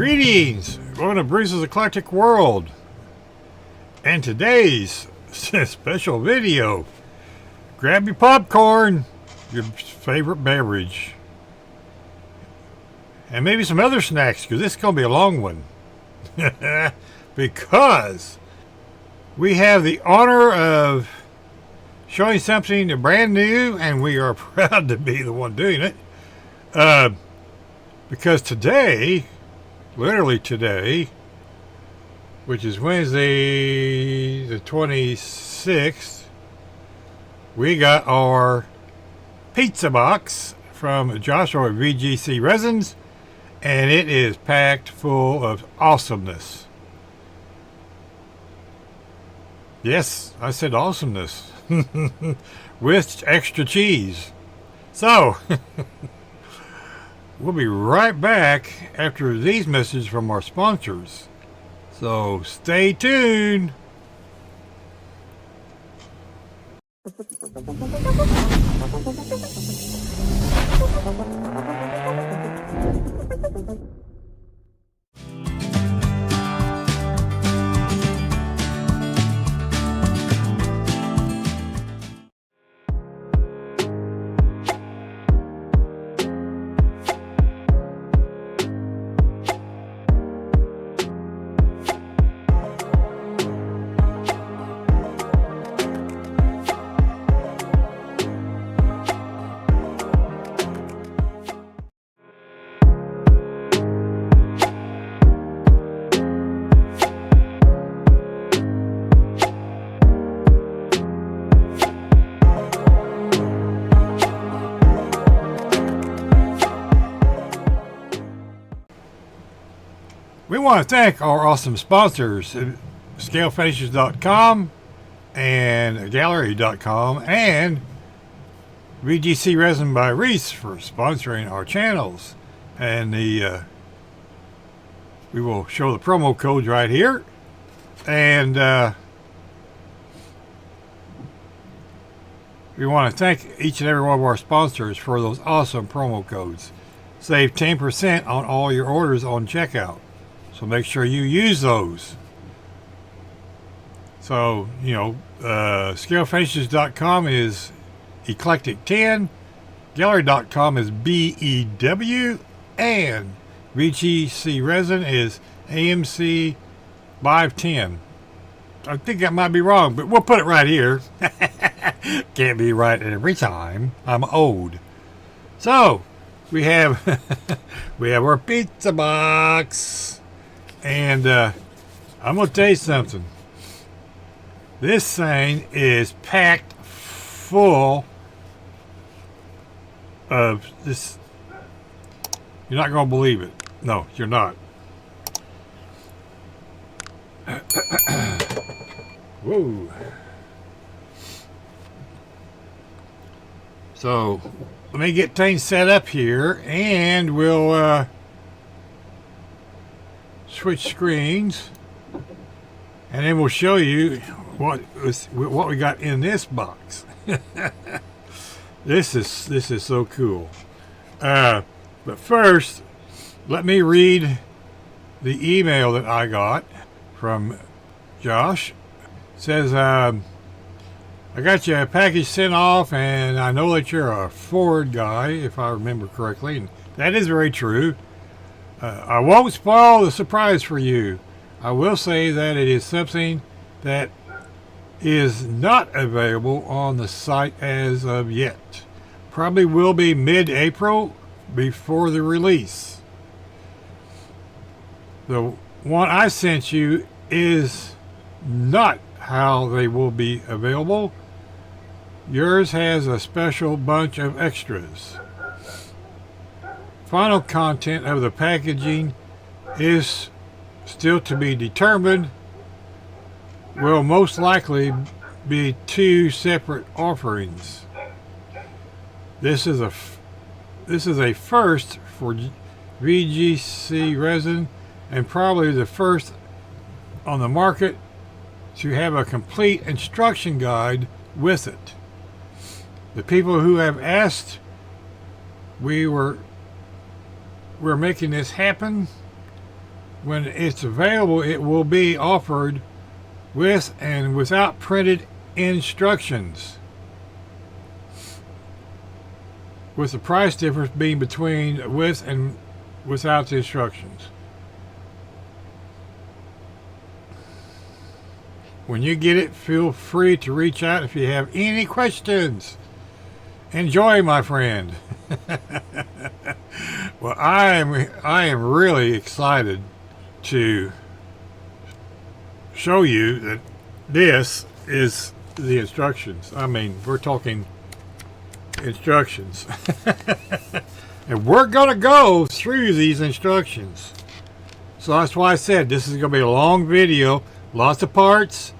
Greetings! Welcome to Bruce's Eclectic World. And today's special video. Grab your popcorn, your favorite beverage, and maybe some other snacks, because this is going to be a long one. Because we have the honor of showing something brand new, and we are proud to be the one doing it. Because today, literally today, which is Wednesday the 26th, we got our pizza box from Joshua at VCG Resins, and it is packed full of awesomeness. Yes, I said awesomeness. With extra cheese. So, we'll be right back after these messages from our sponsors. So, stay tuned. We want to thank our awesome sponsors, ScaleFinishes.com and Gaahleri.com and VCG Resin by Reese for sponsoring our channels. And we will show the promo codes right here. And we want to thank each and every one of our sponsors for those awesome promo codes. Save 10% on all your orders on checkout. So make sure you use those. So, you know, ScaleFinishes.com is Eclectic10, Gaahleri.com is BEW, and VCG Resin is AMC 510. I think that might be wrong, but we'll put it right here. Can't be right every time. I'm old. So, we have our pizza box. And I'm going to tell you something. This thing is packed full of this. You're not going to believe it. No, you're not. Whoa. So, let me get things set up here, and we'll switch screens, and then we'll show you what we got in this box. This is so cool. But first, let me read the email that I got from Josh. It says, I got you a package sent off, and I know that you're a Ford guy, if I remember correctly, and that is very true. I won't spoil the surprise for you. I will say that it is something that is not available on the site as of yet. Probably will be mid-April before the release. The one I sent you is not how they will be available. Yours has a special bunch of extras. Final content of the packaging is still to be determined. Will most likely be two separate offerings. This is a first for VCG Resin, and probably the first on the market to have a complete instruction guide with it. The people who have asked, we're making this happen. when it's available, it will be offered with and without printed instructions, with the price difference being between with and without the instructions. When you get it, feel free to reach out if you have any questions. Enjoy, my friend. Well, I am really excited to show you that this is the instructions. I mean, we're talking instructions. And we're going to go through these instructions. So that's why I said this is going to be a long video. Lots of parts,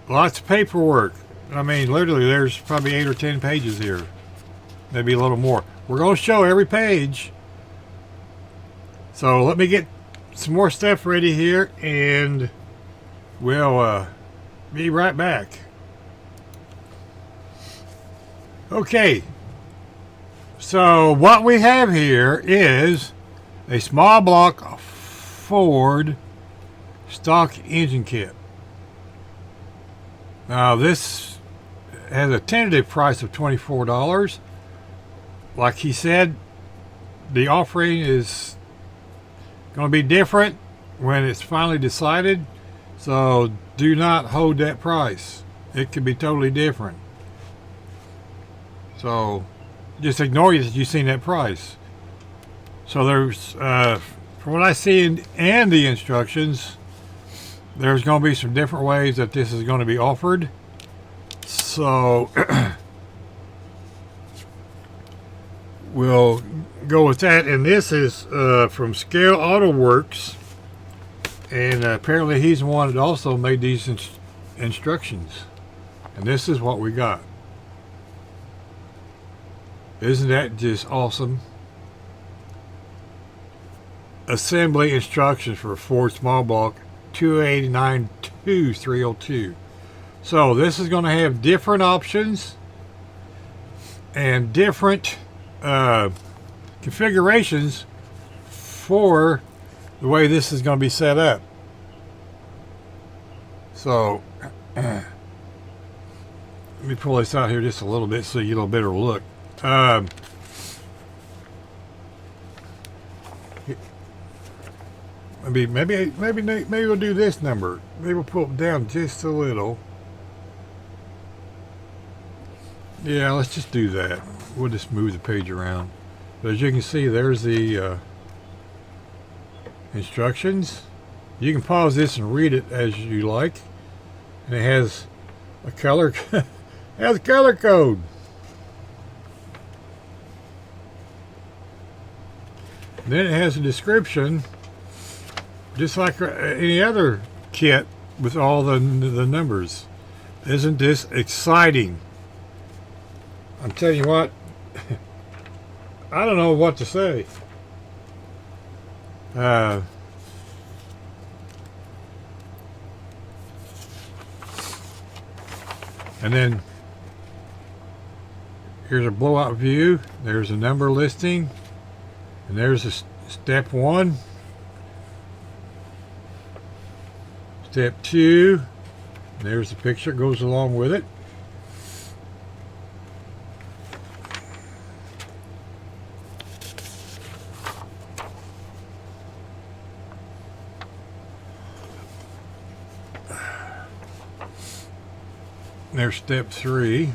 lots of paperwork. I mean, literally, there's probably 8 or 10 pages here. Maybe a little more. We're going to show every page. So let me get some more stuff ready here, and we'll be right back. Okay. So what we have here is a small block Ford stock engine kit. Now this has a tentative price of $24. Like he said, the offering is going to be different when it's finally decided, so do not hold that price. It could be totally different. So just ignore that you've seen that price. So there's, from what I see in the instructions, there's going to be some different ways that this is going to be offered. So we'll go with that. And this is from Scale Auto Works, and apparently he's the one that also made these instructions. And this is what we got. Isn't that just awesome? Assembly instructions for Ford small block 289-302. So this is going to have different options and different configurations for the way this is going to be set up. So let me pull this out here just a little bit so you get a better look. Maybe we'll do this number. Maybe we'll pull it down just a little. Yeah, let's just do that. We'll just move the page around. But as you can see, there's the instructions. You can pause this and read it as you like. And it has a color has a color code. And then it has a description, just like any other kit with all the numbers. Isn't this exciting? I'm telling you what, I don't know what to say. And then here's a blowout view. There's a number listing. And there's a step 1. Step 2. There's the picture that goes along with it. There's step 3.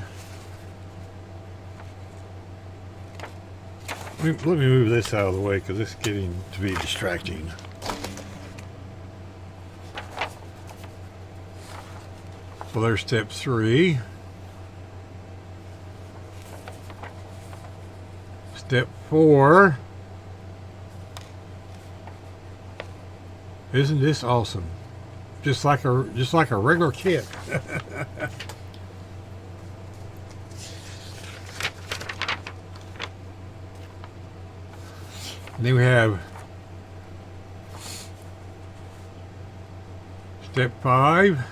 Let me move this out of the way because it's getting to be distracting. So there's step 3. Step 4. Isn't this awesome? Just like a regular kit. And then we have step 5.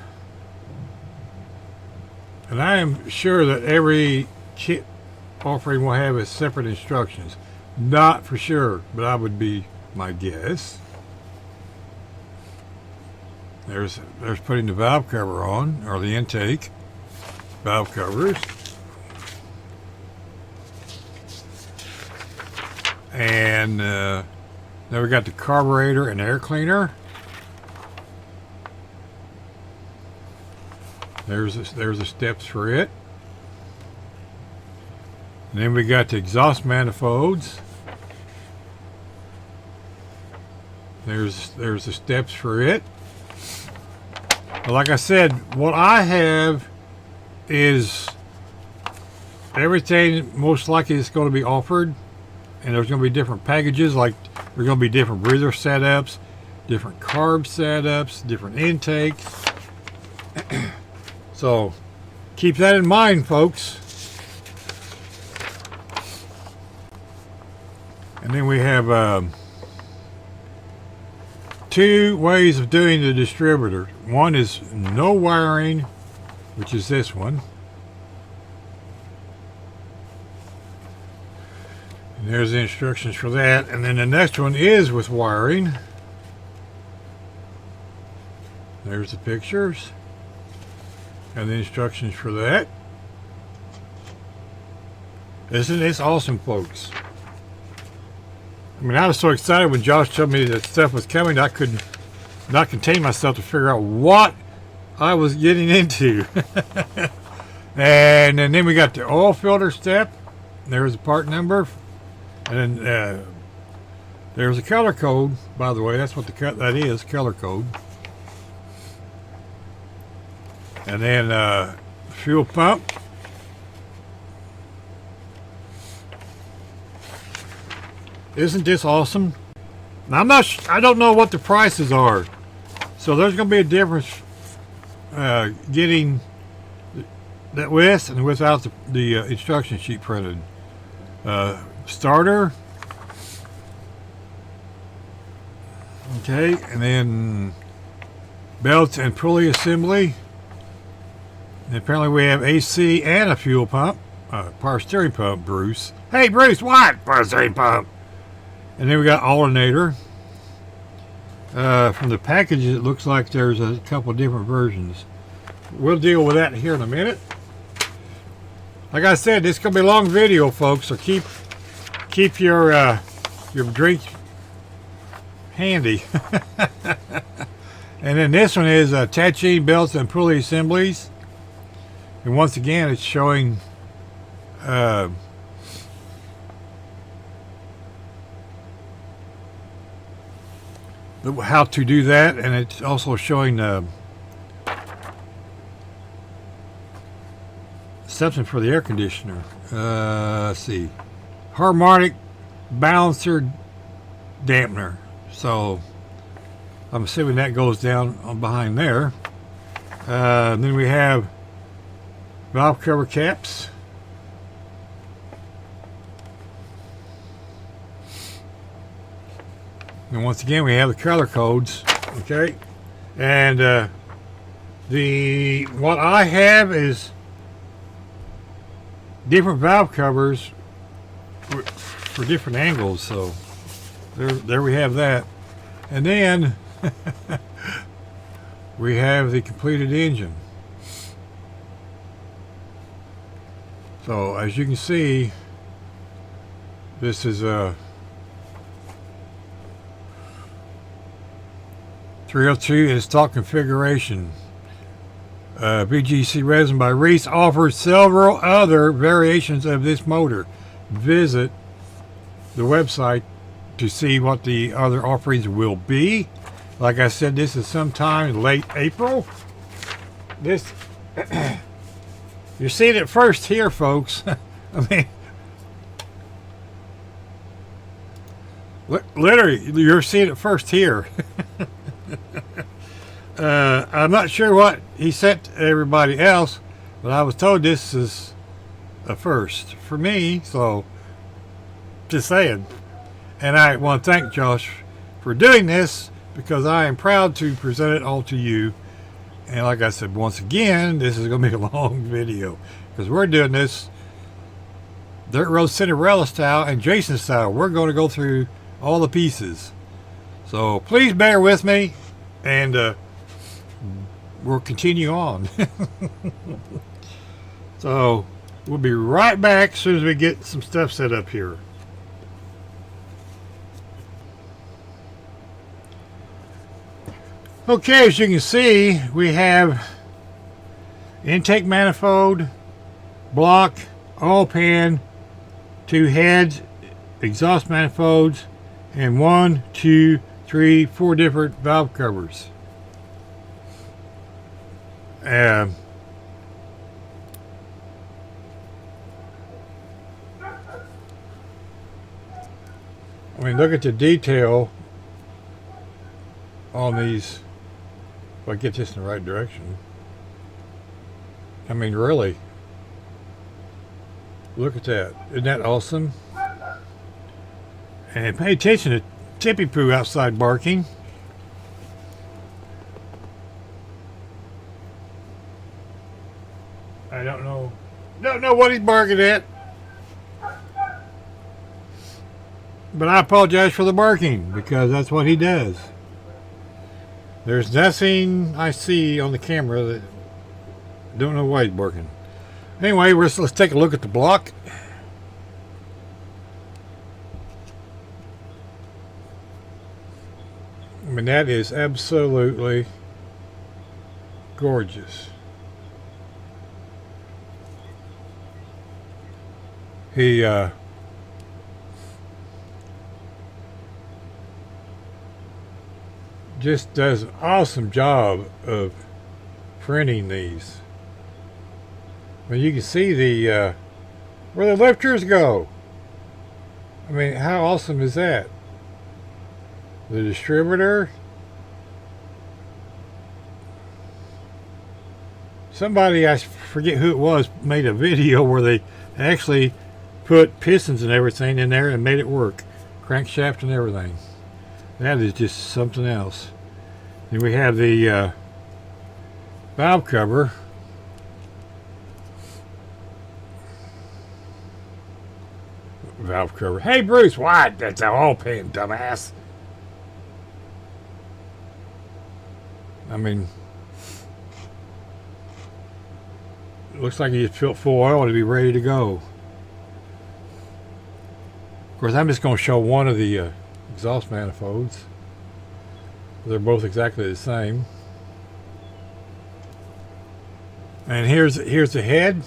And I am sure that every kit offering will have its separate instructions. Not for sure, but I would be my guess. There's putting the valve cover on, or the intake valve covers. And then we got the carburetor and air cleaner. There's the steps for it. And then we got the exhaust manifolds. There's the steps for it. But like I said, what I have is everything most likely is going to be offered, and there's going to be different packages. Like there's going to be different breather setups, different carb setups, different intakes. So keep that in mind, folks. And then we have two ways of doing the distributor. One is no wiring, which is this one. And there's the instructions for that. And then the next one is with wiring. There's the pictures and the instructions for that. Isn't this awesome, folks? I mean, I was so excited when Josh told me that stuff was coming, I could not contain myself to figure out what I was getting into. And then we got the oil filter step. There's the part number. And then there's a color code, by the way. That's what that is, color code. And then fuel pump. Isn't this awesome? Now I don't know what the prices are, so there's going to be a difference getting that with and without the instruction sheet printed. Starter, okay, and then belts and pulley assembly. And apparently we have AC and a fuel pump, power steering pump. Bruce, hey Bruce, what power steering pump? And then we got alternator. From the packages, it looks like there's a couple different versions. We'll deal with that here in a minute. Like I said, this is going to be a long video, folks, so keep your drink handy. And then this one is attaching belts and pulley assemblies. And once again, it's showing how to do that, and it's also showing something for the air conditioner. Let's see, harmonic balancer dampener. So I'm assuming that goes down on behind there. Then we have valve cover caps. And once again, we have the color codes, okay? And what I have is different valve covers for different angles. So there we have that. And then we have the completed engine. So as you can see, this is a 302 in stock configuration. VCG Resin by Reese offers several other variations of this motor. Visit the website to see what the other offerings will be. Like I said, this is sometime in late April. This you're seeing it first here, folks. I mean, literally, you're seeing it first here. I'm not sure what he sent to everybody else, but I was told this is a first for me, so just saying. And I want to thank Josh for doing this, because I am proud to present it all to you. And like I said, once again, this is going to be a long video, because we're doing this Dirt Road Cinderella style and Jason style. We're going to go through all the pieces. So please bear with me. And we'll continue on. So we'll be right back as soon as we get some stuff set up here. Okay, as you can see, we have intake manifold, block, oil pan, 2 heads, exhaust manifolds, and 1, 2, 3, 4 different valve covers. I mean, look at the detail on these. If I get this in the right direction. I mean, really. Look at that. Isn't that awesome? And pay attention to Tippy Poo outside barking. I don't know what he's barking at. But I apologize for the barking, because that's what he does. There's nothing I see on the camera that don't know why he's barking. Anyway, let's take a look at the block. I mean, that is absolutely gorgeous. He just does an awesome job of printing these. I mean, you can see the where the lifters go. I mean, how awesome is that? The distributor. Somebody, I forget who it was, made a video where they actually put pistons and everything in there and made it work. Crankshaft and everything. That is just something else. Then we have the valve cover. Valve cover. Hey Bruce, what? That's an oil pan, dumbass. I mean, it looks like you just filled full oil to be ready to go. Of course, I'm just going to show one of the exhaust manifolds. They're both exactly the same. And here's the head.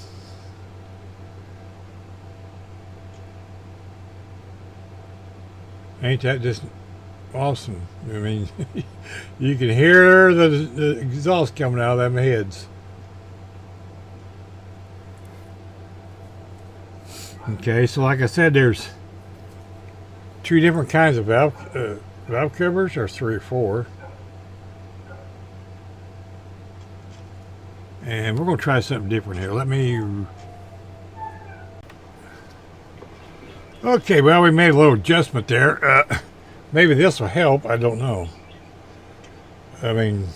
Ain't that just awesome? I mean, you can hear the exhaust coming out of them heads. Okay, so like I said, there's 2 different kinds of valve covers, or 3 or 4. And we're going to try something different here. Let me... Okay, well, we made a little adjustment there. Maybe this will help. I don't know. I mean,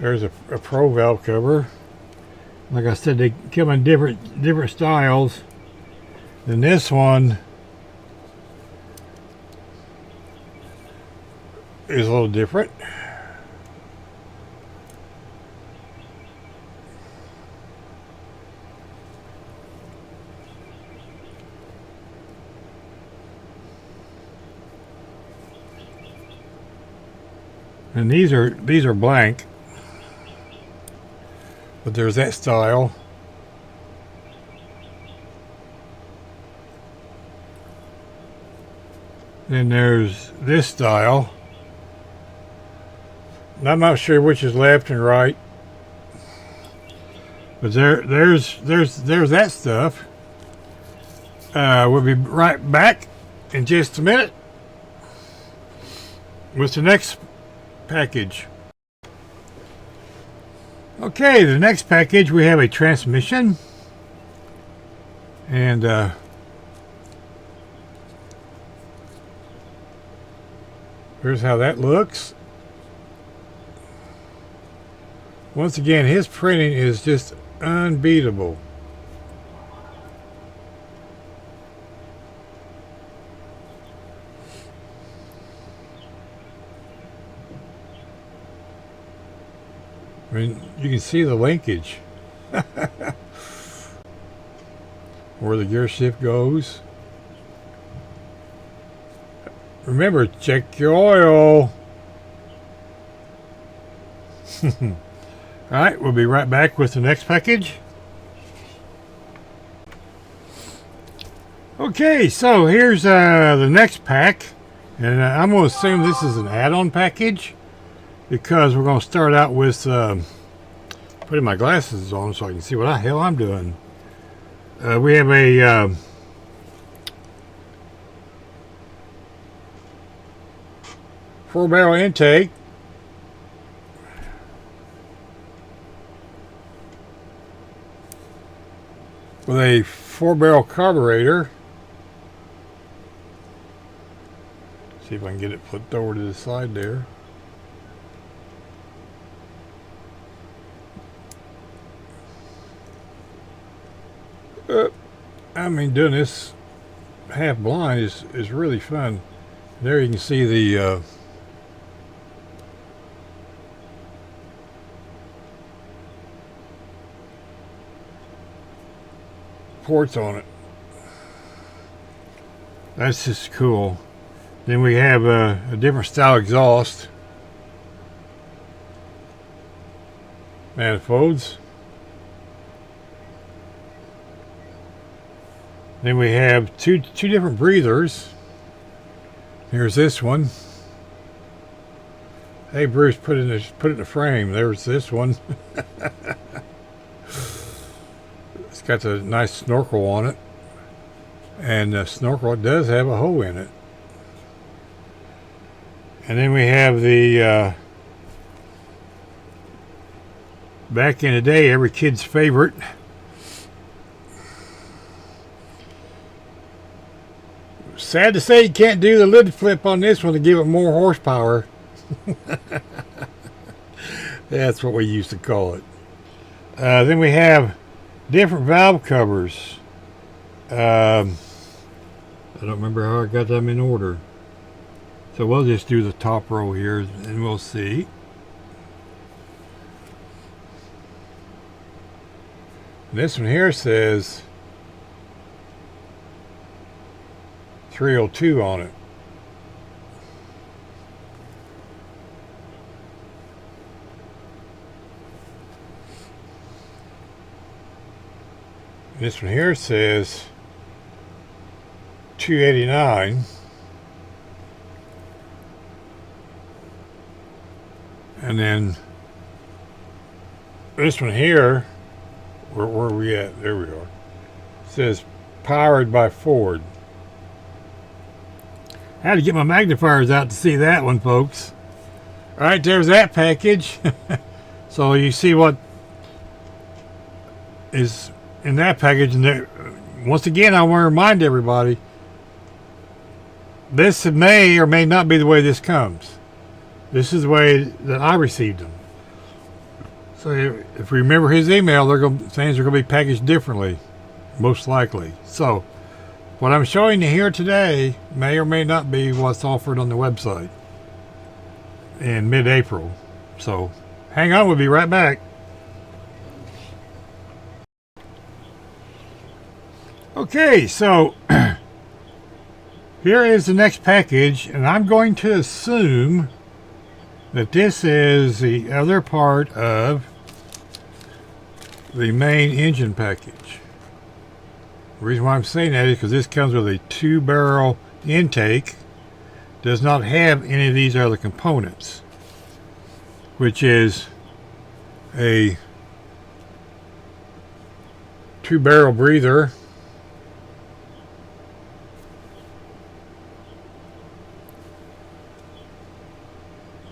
there's a Pro valve cover. Like I said, they come in different styles. Then this one is a little different. And these are blank, but there's that style. Then there's this style. And I'm not sure which is left and right, but there's that stuff. We'll be right back in just a minute with the next package. Okay, the next package, we have a transmission, and here's how that looks. Once again, his printing is just unbeatable. I mean, you can see the linkage where the gear shift goes. Remember, check your oil. Alright, we'll be right back with the next package. Okay, so here's the next pack. And I'm going to assume this is an add-on package, because we're going to start out with putting my glasses on so I can see what the hell I'm doing. We have a 4-barrel intake. With a 4-barrel carburetor. See if I can get it flipped over to the side there. I mean, doing this half blind is really fun. There you can see the ports on it. That's just cool. Then we have a different style exhaust manifolds. Then we have two different breathers. Here's this one. Hey Bruce, put it in the frame. There's this one. It's got a nice snorkel on it, and the snorkel does have a hole in it. And then we have the back in the day, every kid's favorite, sad to say you can't do the lid flip on this one to give it more horsepower. That's what we used to call it. Then we have different valve covers. I don't remember how I got them in order. So we'll just do the top row here and we'll see. This one here says 302 on it. This one here says 289. And then this one here, where are we at? There we are. It says powered by Ford. I had to get my magnifiers out to see that one, folks. All right, there's that package. So you see what is in that package. And there, once again, I want to remind everybody, this may or may not be the way this comes. This is the way that I received them. So if we remember his email, things are going to be packaged differently, most likely. So what I'm showing you here today may or may not be what's offered on the website in mid-April. So hang on, we'll be right back. Okay, so here is the next package, and I'm going to assume that this is the other part of the main engine package. The reason why I'm saying that is because this comes with a 2-barrel intake, does not have any of these other components, which is a 2-barrel breather,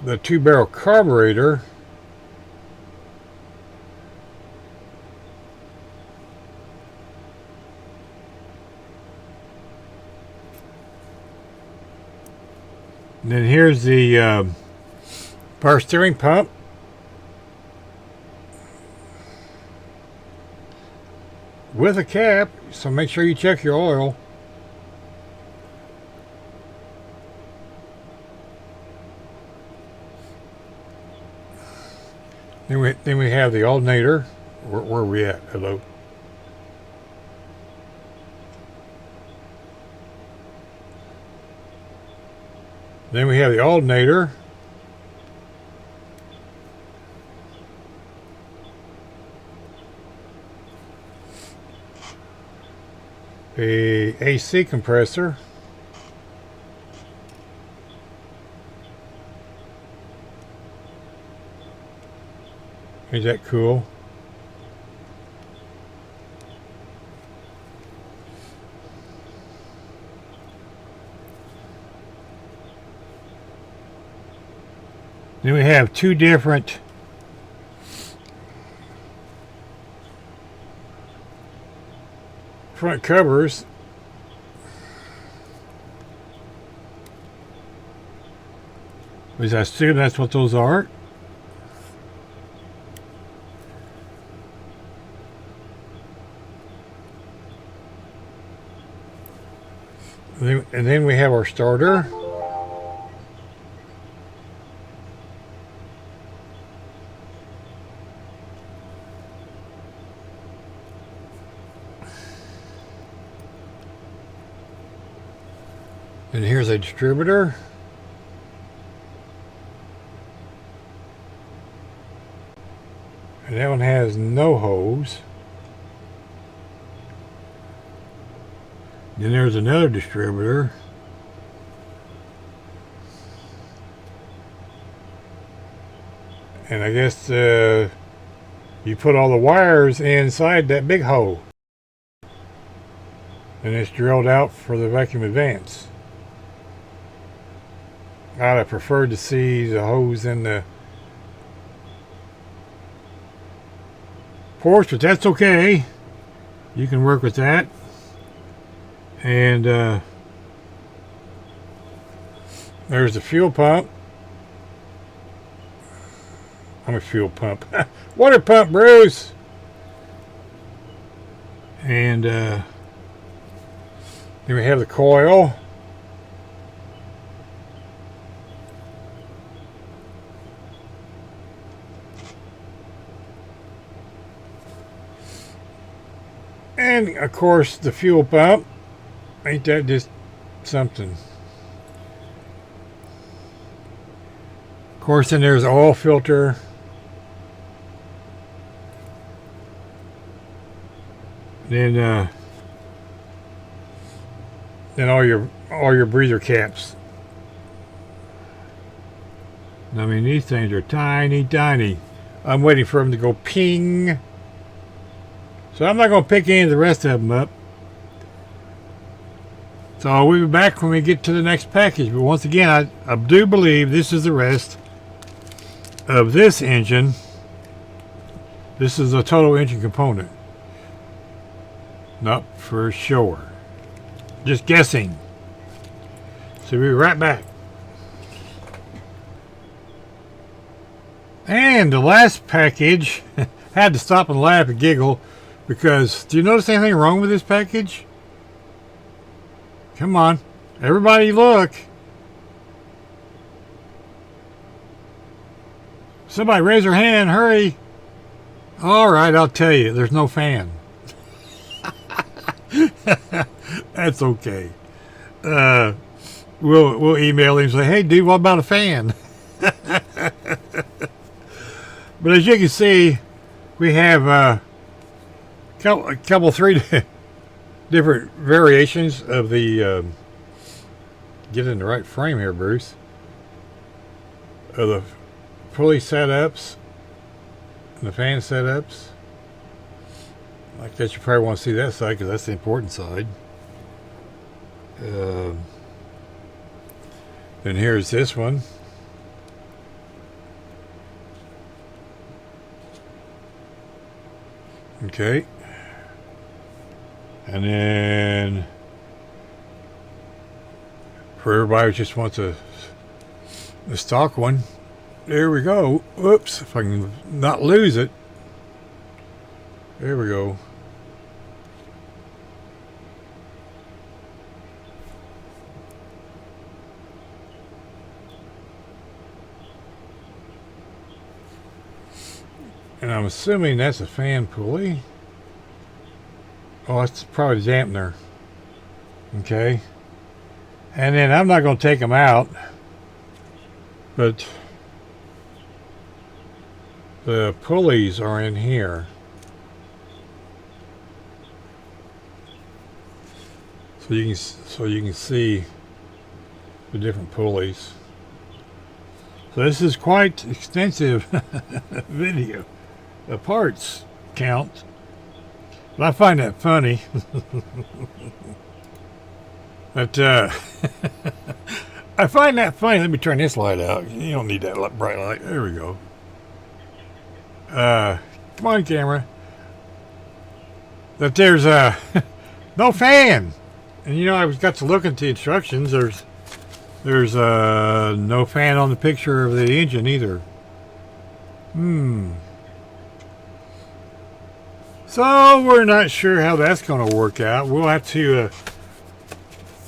the 2-barrel carburetor, and then here's the power steering pump, with a cap, so make sure you check your oil. Then we have the alternator. Where are we at? Hello. Then we have the alternator. A AC compressor. Is that cool? Then we have two different front covers. Which I assume that's what those are. And then we have our starter. And here's a distributor. And that one has no hose. Then there's another distributor. And I guess you put all the wires inside that big hole. And it's drilled out for the vacuum advance. I'd have preferred to see the hose in the ports, but that's okay. You can work with that. And there's the fuel pump. I'm a fuel pump. Water pump, Bruce. And then we have the coil. And of course the fuel pump. Ain't that just something? Of course, then there's the oil filter. Then all your breather caps. I mean, these things are tiny, tiny. I'm waiting for them to go ping. So I'm not going to pick any of the rest of them up. So we'll be back when we get to the next package. But once again, I do believe this is the rest of this engine. This is a total engine component. Not for sure. Just guessing. So we'll be right back. And the last package, had to stop and laugh and giggle because do you notice anything wrong with this package? Come on, everybody look. Somebody raise their hand, hurry. All right, I'll tell you, there's no fan. That's okay. We'll email him and say, hey dude, what about a fan? But as you can see, we have a couple three different variations of the get in the right frame here, Bruce, of the pulley setups and the fan setups. I guess you probably want to see that side because that's the important side. Then here's this one. Okay. And then for everybody who just wants the stock one, there we go. Whoops, if I can not lose it. There we go. And I'm assuming that's a fan pulley. Oh, that's probably the dampener. Okay. And then I'm not going to take them out, but the pulleys are in here. So you can see the different pulleys. So this is quite extensive video. The parts count. But I find that funny. But I find that funny. Let me turn this light out. You don't need that bright light. There we go. Come on, camera. That there's no fan. And you know, I got to look at the instructions. There's no fan on the picture of the engine either. So we're not sure how that's going to work out. We'll have to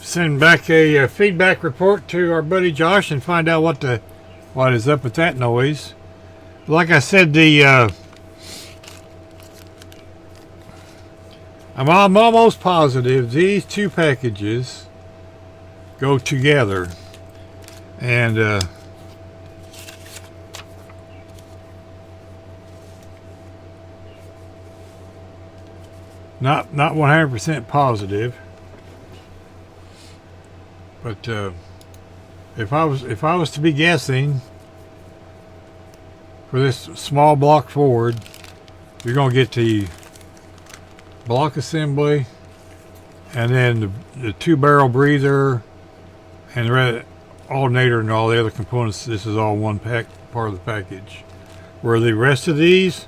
send back a feedback report to our buddy Josh and find out what is up with that noise. Like I said, I'm almost positive these two packages go together, and not 100% positive, but if I was to be guessing, for this small block Ford, you're going to get the block assembly, and then the 2-barrel breather, and the alternator, and all the other components. This is all one part of the package. Where the rest of these,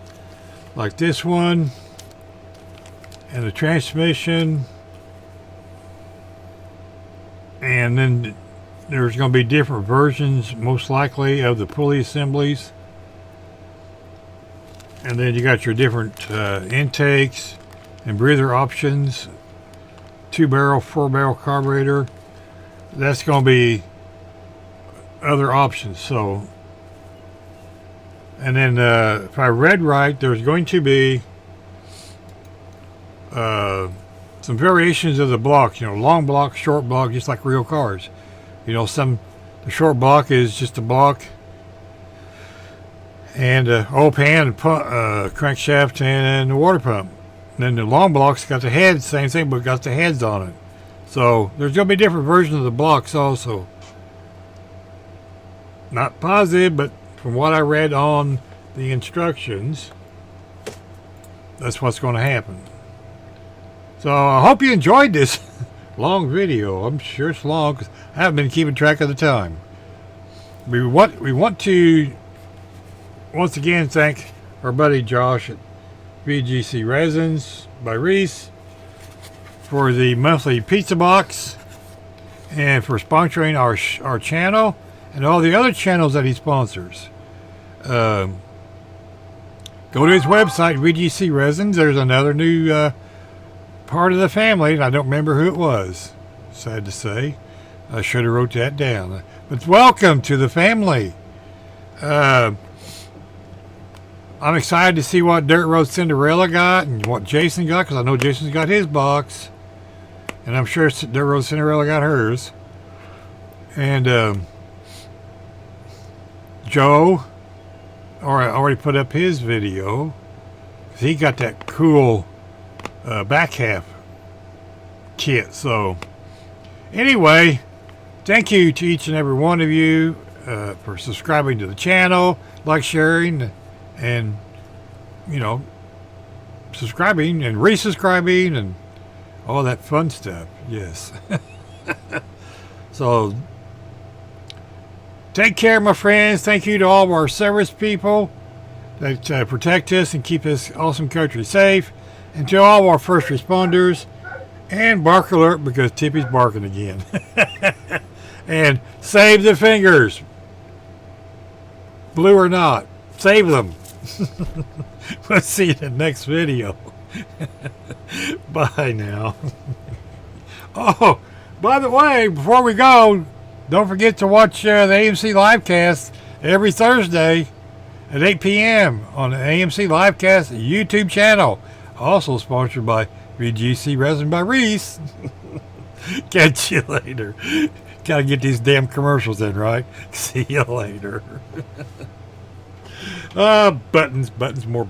like this one, and the transmission, and then there's going to be different versions, most likely, of the pulley assemblies. And then you got your different intakes and breather options. 2-barrel, 4-barrel carburetor. That's going to be other options. So, and then if I read right, there's going to be some variations of the block. You know, long block, short block, just like real cars. You know, the short block is just a block and oil pan, crankshaft, and the water pump. And then the long block's got the heads, same thing, but got the heads on it. So there's going to be different versions of the blocks also. Not positive, but from what I read on the instructions, that's what's going to happen. So I hope you enjoyed this long video. I'm sure it's long because I haven't been keeping track of the time. We want to once again thank our buddy Josh at VCG Resins by Reese for the monthly pizza box and for sponsoring our channel and all the other channels that he sponsors. Go to his website, VCG Resins. There's another new part of the family, and I don't remember who it was. Sad to say. I should have wrote that down. But welcome to the family. I'm excited to see what Dirt Road Cinderella got and what Jason got, because I know Jason's got his box. And I'm sure Dirt Road Cinderella got hers. And Joe already put up his video. He got that cool back half kit. So anyway, thank you to each and every one of you for subscribing to the channel, like, sharing, and you know, subscribing and resubscribing and all that fun stuff. Yes. So take care, my friends. Thank you to all of our service people that protect us and keep this awesome country safe, and to all of our first responders. And bark alert, because Tippy's barking again. And save the fingers, blue or not, save them. We'll see you in the next video. Bye now. Oh, by the way, before we go, don't forget to watch the AMC Livecast every Thursday at 8 p.m. on the AMC Livecast YouTube channel. Also sponsored by VCG Resin by Reese. Catch you later. Gotta get these damn commercials in, right? See you later. Buttons, more